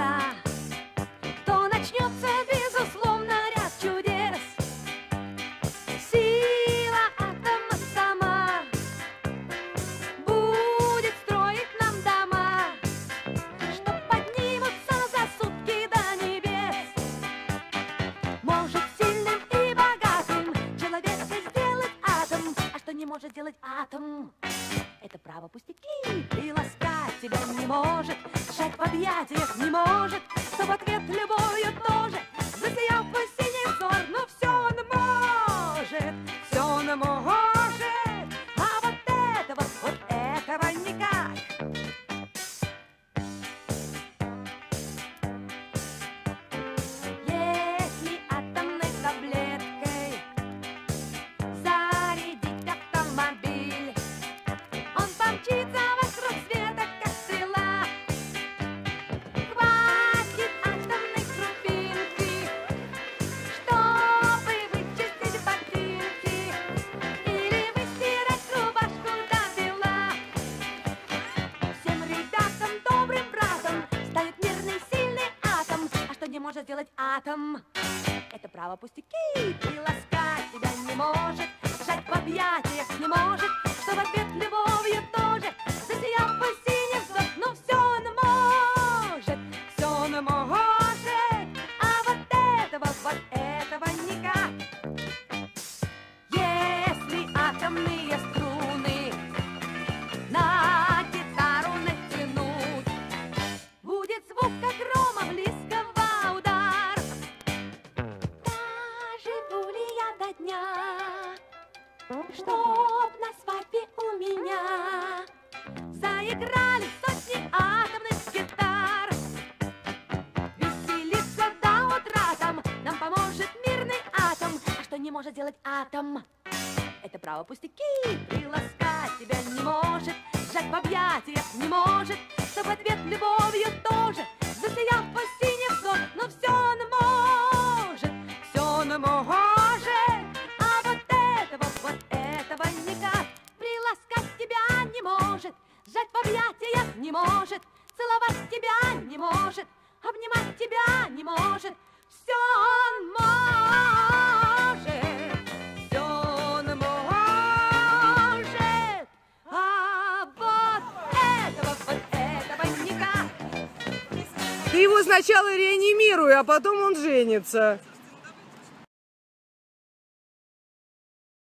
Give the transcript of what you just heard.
чудеса, то начнется, безусловно, ряд чудес. Сила атома сама будет строить нам дома, что поднимутся за сутки до небес. Может сильным и богатым человека сделать атом, а что не может сделать атом, это право пустяки. Приласкать тебя не может, сжать в объятиях не может, что в ответ любовью тоже засиял твой синий взор. Но все он может, все он может, а вот этого никак. Если атомной таблеткой зарядить автомобиль, он помчится вокруг света, как стрела. Хватит атомной крупинки, чтобы вычистить ботинки или выстирать рубашку до бела. Всем ребятам, добрым братом, станет мирный, сильный атом. А что не может сделать атом, это право пустяки. Приласкать тебя не может, сжать в объятиях не может, что в ответ любовью тоже засиял твой синий взор. Но все он может, а вот этого никак. Если атомные струны на гитару натянуть, будет звук, как грома близкого удар. Доживу ли я до дня, чтоб на свадьбе у меня заиграли сотни атомных гитар? Веселиться до утра там нам поможет мирный атом. А что не может делать атом, это право пустяки. Приласкать тебя не может, сжать в объятиях не может, что в ответ любовью тоже засиял твой синий взор. Но все он может, а вот этого никак. Приласкать тебя не может, сжать в объятиях не может, целовать тебя не может, обнимать тебя не может. Все он может, а вот этого никак. Ты его сначала реанимируй, а потом он женится.